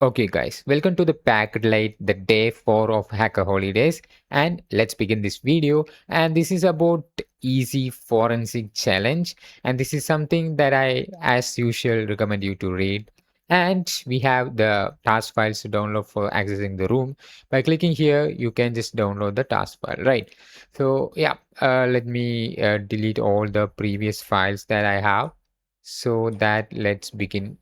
Okay, guys, welcome to the packed light, the day 4 of Hacker Holidays. And let's begin this video. And this is about easy forensic challenge. And this is something that I, as usual, recommend you to read. And we have the task files to download for accessing the room. By clicking here, you can just download the task file, right? So, yeah, let me delete all the previous files that I have. So that let's begin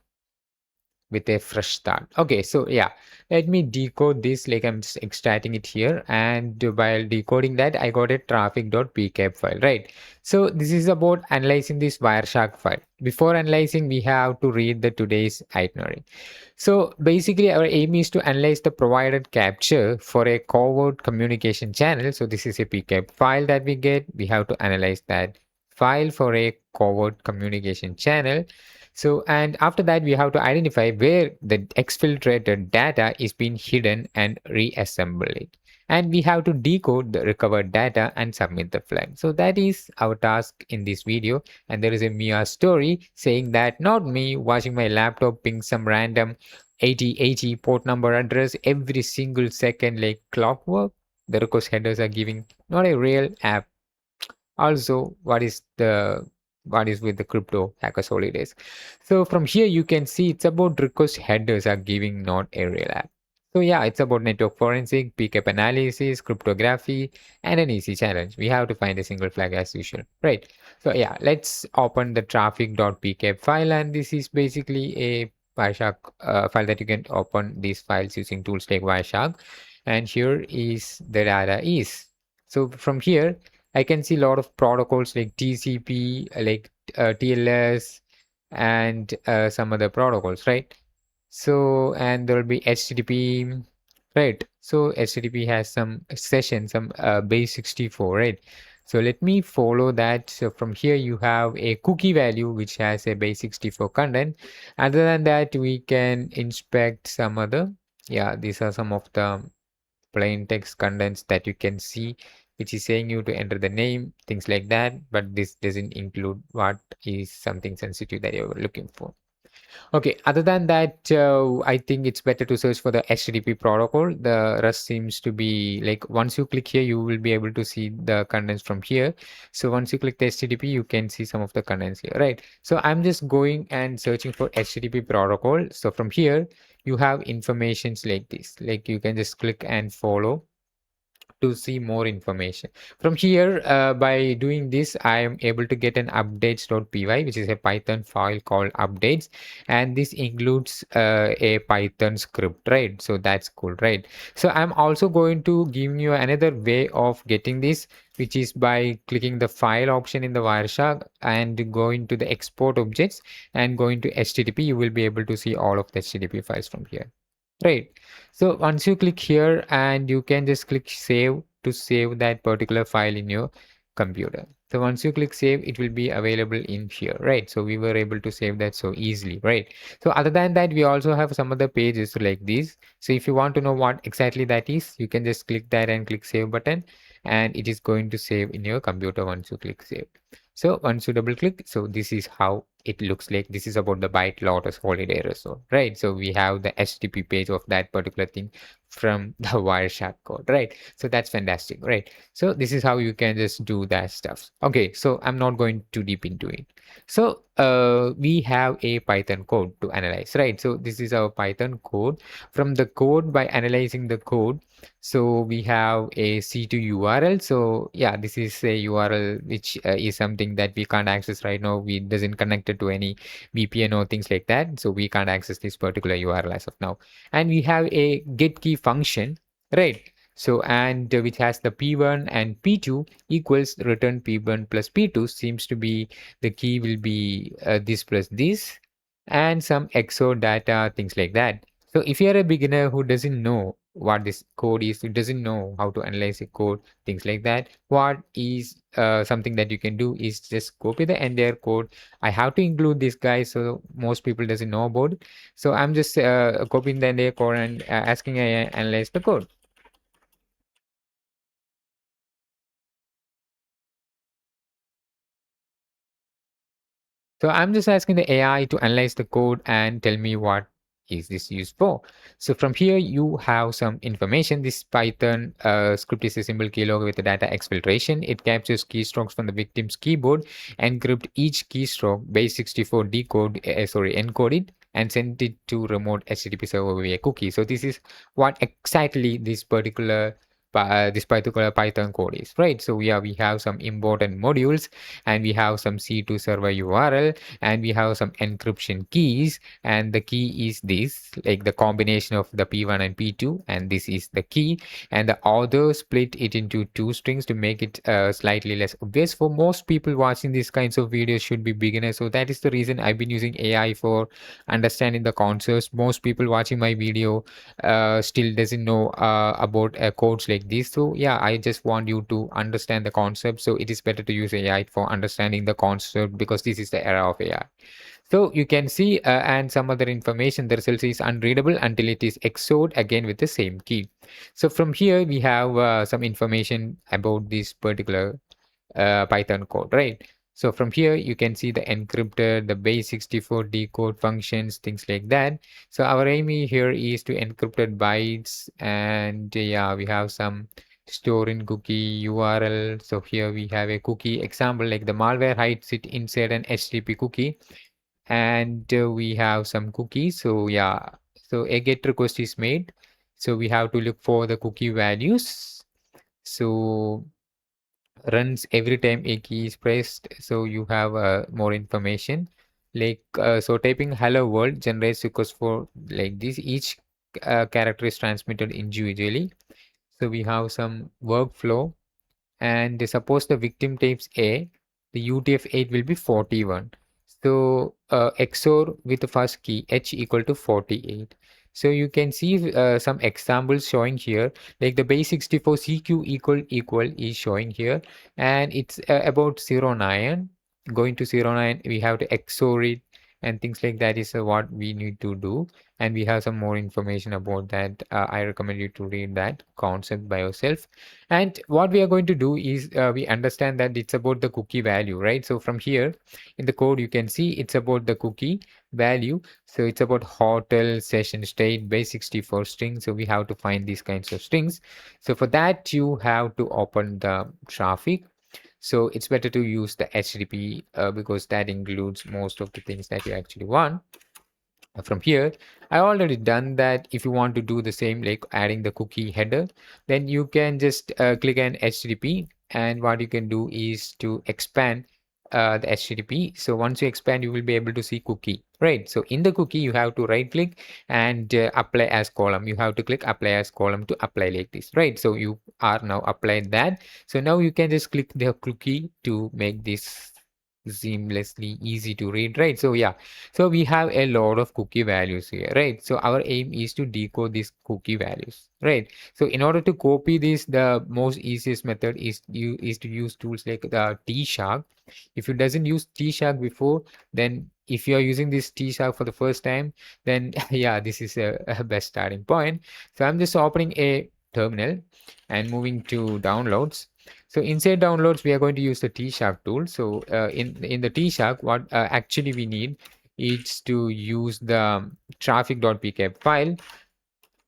with a fresh start. Okay, so yeah, let me decode this like I'm just extracting it here, and while decoding that I got a traffic.pcap file, right? So this is about analyzing this Wireshark file. Before analyzing, we have to read the today's itinerary. So basically our aim is to analyze the provided capture for a covert communication channel. So this is a PCAP file that we get. We have to analyze that file for a covert communication channel. So, and after that, we have to identify where the exfiltrated data is being hidden and reassemble it. And we have to decode the recovered data and submit the flag. So that is our task in this video. And there is a Mia story saying that not me watching my laptop ping some random 8080 port number address every single second like clockwork. The request headers are giving not a real app. Also, what is with the crypto hackers holidays? So from here you can see it's about request headers are giving not a real app. So yeah, it's about network forensic, pickup analysis, cryptography, and an easy challenge. We have to find a single flag as usual, right? So yeah, let's open the traffic.pcap file, and this is basically a Wireshark file that you can open these files using tools like Wireshark. And here is the data is. So from here I can see a lot of protocols like TCP, like TLS, and some other protocols, right? So, and there will be HTTP, right? So, HTTP has some session, some base 64, right? So, let me follow that. So, from here, you have a cookie value which has a base 64 content. Other than that, we can inspect some other. Yeah, these are some of the plain text contents that you can see, which is saying you to enter the name, things like that, but this doesn't include what is something sensitive that you're looking for. Okay, other than that, I think it's better to search for the HTTP protocol. The rest seems to be like once you click here, you will be able to see the contents from here. So once you click the HTTP, you can see some of the contents here, right? So I'm just going and searching for HTTP protocol. So from here, you have informations like this, like you can just click and follow to see more information. From here, by doing this, I am able to get an updates.py, which is a Python file called updates. And this includes a Python script, right? So that's cool, right? So I'm also going to give you another way of getting this, which is by clicking the file option in the Wireshark and going to the export objects and going to HTTP, you will be able to see all of the HTTP files from here. Right. So once you click here and you can just click save to save that particular file in your computer. So once you click save, it will be available in here, right? So we were able to save that so easily, right? So other than that, we also have some other pages like this. So if you want to know what exactly that is, you can just click that and click save button, and it is going to save in your computer once you click save. So once you double click, so this is how it looks like. This is about the Byte Lotus holiday resort, right? So we have the HTTP page of that particular thing from the Wireshark code, right? So that's fantastic, right? So this is how you can just do that stuff. Okay, so I'm not going too deep into it. So we have a Python code to analyze, right? So this is our Python code. From the code, by analyzing the code, so we have a C2 URL. So yeah, this is a URL which is something that we can't access right now. We doesn't connect it to any VPN or things like that. So we can't access this particular URL as of now. And we have a get key function, right? So and which has the P1 and P2 equals return P1 plus P2 seems to be the key will be this plus this and some XOR data, things like that. So if you're a beginner who doesn't know what this code is, who doesn't know how to analyze a code, things like that, what is something that you can do is just copy the entire code. I have to include this guy so most people doesn't know about it. So I'm just copying the entire code and asking AI analyze the code. So I'm just asking the AI to analyze the code and tell me what is this used for? So from here you have some information. This Python script is a simple keylogger with the data exfiltration. It captures keystrokes from the victim's keyboard, encrypt each keystroke, base64 encode it, and send it to remote HTTP server via cookie. So this is what exactly this particular Python code is, right? So yeah, we have some important modules, and we have some C2 server URL, and we have some encryption keys, and the key is this, like the combination of the P1 and P2, and this is the key. And the author split it into two strings to make it slightly less obvious. For most people watching these kinds of videos should be beginners, so that is the reason I've been using AI for understanding the concepts. Most people watching my video still doesn't know about codes like this. So yeah, I just want you to understand the concept, so it is better to use AI for understanding the concept, because this is the era of AI. So you can see and some other information, the result is unreadable until it is XORed again with the same key. So from here we have some information about this particular Python code, right? So from here you can see the encrypted, the base64 decode functions, things like that. So our aim here is to encrypted bytes, and yeah, we have some store in cookie URL. So here we have a cookie example, like the malware hides it inside an HTTP cookie, and we have some cookies. So yeah, so a get request is made, so we have to look for the cookie values. So runs every time a key is pressed, so you have more information, like so typing hello world generates request for like this. Each character is transmitted individually. So we have some workflow, and suppose the victim types A, the UTF-8 will be 41. So XOR with the first key H equal to 48. So you can see some examples showing here, like the base 64 CQ equal is showing here, and it's about 09. Going to 09, we have to XOR it, and things like that is what we need to do. And we have some more information about that. I recommend you to read that concept by yourself. And what we are going to do is we understand that it's about the cookie value, right? So from here in the code, you can see it's about the cookie value. So it's about hotel, session, state, base64 string. So we have to find these kinds of strings. So for that, you have to open the traffic. So it's better to use the HTTP because that includes most of the things that you actually want. From here, I already done that. If you want to do the same, like adding the cookie header, then you can just click an HTTP, and what you can do is to expand the HTTP. So once you expand, you will be able to see cookie, right? So in the cookie, you have to right click and apply as column. You have to click apply as column to apply like this, right? So you are now applied that. So now you can just click the cookie to make this seamlessly easy to read, right? So yeah, so we have a lot of cookie values here, right? So our aim is to decode these cookie values, right? So in order to copy this, the most easiest method is to use tools like the T-Shark. If you doesn't use T-Shark before, then if you are using this T-Shark for the first time, then yeah, this is a best starting point. So I'm just opening a terminal and moving to downloads. So inside downloads, we are going to use the T-Shark tool. So in the T-Shark, what actually we need is to use the traffic.pcap file.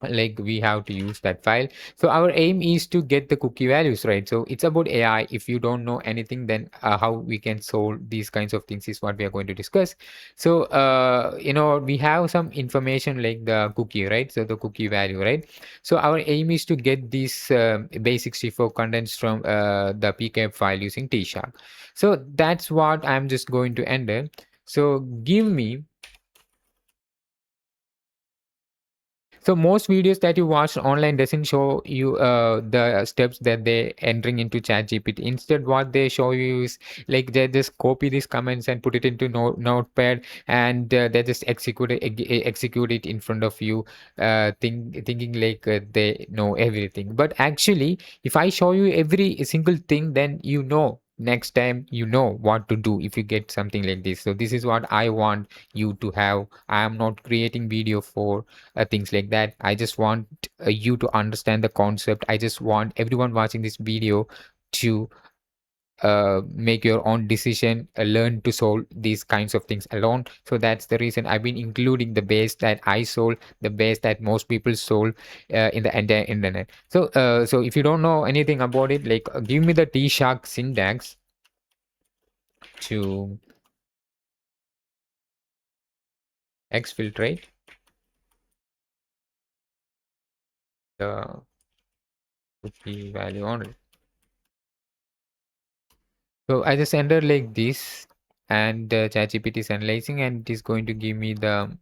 Like we have to use that file. So our aim is to get the cookie values, right? So it's about AI. If you don't know anything, then how we can solve these kinds of things is what we are going to discuss. So we have some information like the cookie, right? So the cookie value, right? So our aim is to get these base64 contents from the pcap file using T-Shark. So that's what I'm just going to enter. So give me. So most videos that you watch online doesn't show you the steps that they entering into ChatGPT. Instead, what they show you is like they just copy these comments and put it into notepad, and they just execute it in front of you, thinking like they know everything. But actually, if I show you every single thing, then next time you know what to do if you get something like this. So this is what I want you to have. I am not creating video for things like that. I just want you to understand the concept. I just want everyone watching this video to make your own decision, learn to solve these kinds of things alone. So that's the reason I've been including the base that I solve, the base that most people solve in the entire internet. So if you don't know anything about it, like give me the T-Shark syntax to exfiltrate the cookie value only. So I just enter like this, and ChatGPT is analyzing, and it is going to give me the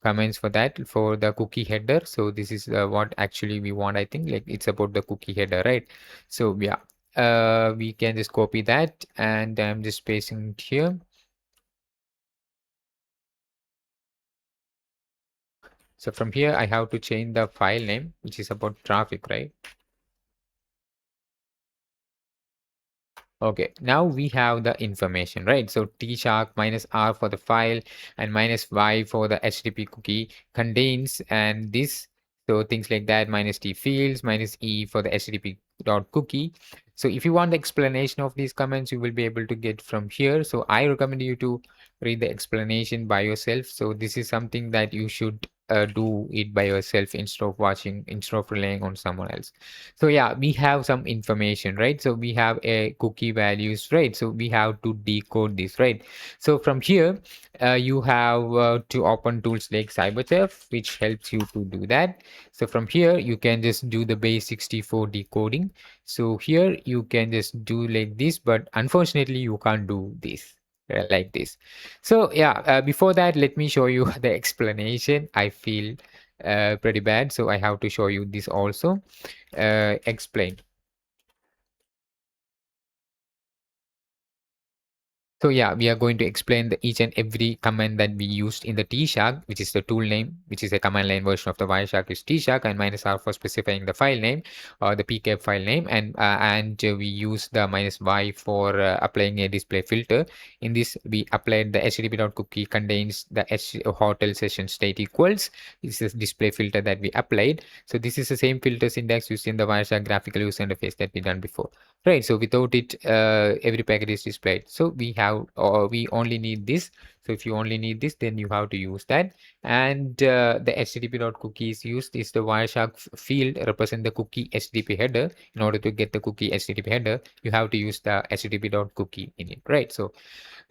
comments for that for the cookie header. So this is what actually we want. I think like it's about the cookie header, right? So yeah, we can just copy that, and I'm just pasting it here. So from here, I have to change the file name, which is about traffic, right? Okay, now we have the information, right? So T-Shark minus R for the file and minus Y for the HTTP cookie contains, and this, so things like that, minus T fields, minus E for the HTTP dot cookie. So if you want the explanation of these comments, you will be able to get from here. So I recommend you to read the explanation by yourself. So this is something that you should do it by yourself instead of watching, instead of relying on someone else. So yeah, we have some information, right? So we have a cookie values, right? So we have to decode this, right? So from here, you have to open tools like cyberchef, which helps you to do that. So from here, you can just do the base 64 decoding. So here you can just do like this, but unfortunately you can't do this like this. So yeah, before that, let me show you the explanation. I feel pretty bad, so I have to show you this also. Explain. So yeah, we are going to explain the each and every command that we used in the T-Shark, which is the tool name, which is a command line version of the Wireshark is T-Shark, and minus R for specifying the file name or the PCAP file name, and we use the minus Y for applying a display filter. In this, we applied the HTTP.cookie contains the hotel session state equals. This is display filter that we applied. So this is the same filter syntax used in the Wireshark graphical user interface that we done before. Right, so without it, every packet is displayed. So we have, or we only need this. So if you only need this, then you have to use that. And the HTTP.cookie is used is the Wireshark field represent the cookie HTTP header. In order to get the cookie HTTP header, you have to use the HTTP.cookie in it, right? So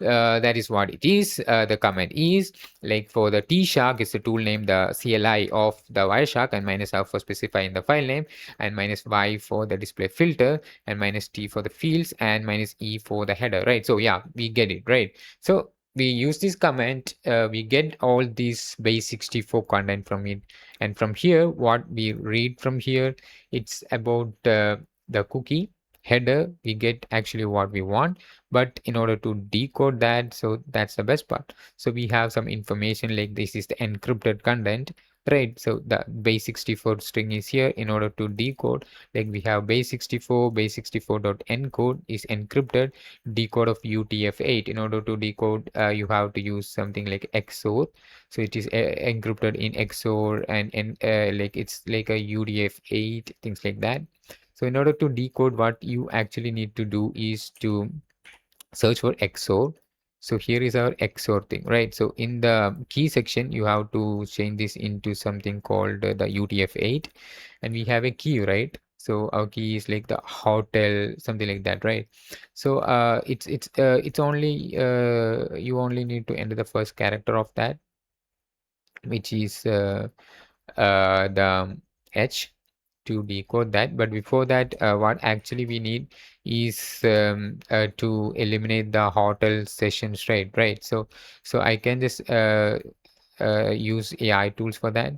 that is what it is. The command is like for the T-Shark is the tool name, the CLI of the Wireshark, and minus R for specifying the file name, and minus Y for the display filter, and minus T for the fields, and minus E for the header, right? So yeah, we get it, right? So we use this command, we get all these base 64 content from it, and from here, what we read from here, it's about the cookie header. We get actually what we want, but in order to decode that, so that's the best part. So we have some information like this is the encrypted content, right? So the base 64 string is here. In order to decode, like we have base 64, base 64.encode is encrypted, decode of UTF-8. In order to decode, you have to use something like XOR. So it is encrypted in XOR, and like it's like a UDF-8, things like that. So in order to decode, what you actually need to do is to search for XOR. So here is our XOR thing, right? So in the key section, you have to change this into something called the UTF-8, and we have a key, right? So our key is like the hotel, something like that, right? So it's only you only need to enter the first character of that, which is the H to decode that. But before that, what actually we need is to eliminate the hotel session straight, right? So I can just use AI tools for that.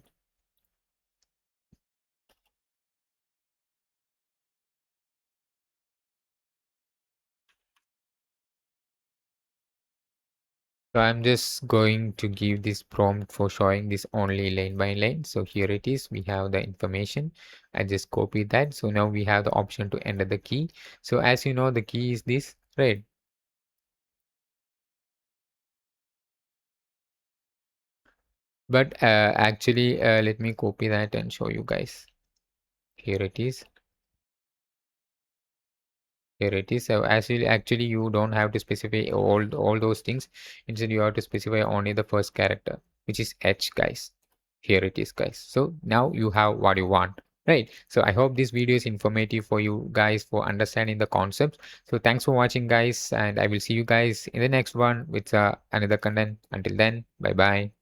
So I'm just going to give this prompt for showing this only lane by lane. So here it is. We have the information. I just copy that. So now we have the option to enter the key. So as you know, the key is this, right? But actually, let me copy that and show you guys. Here it is. Here it is. So actually you don't have to specify all those things. Instead you have to specify only the first character, which is H, guys. Here it is, guys. So now you have what you want, right? So I hope this video is informative for you guys for understanding the concepts. So thanks for watching, guys, and I will see you guys in the next one with another content. Until then, bye bye.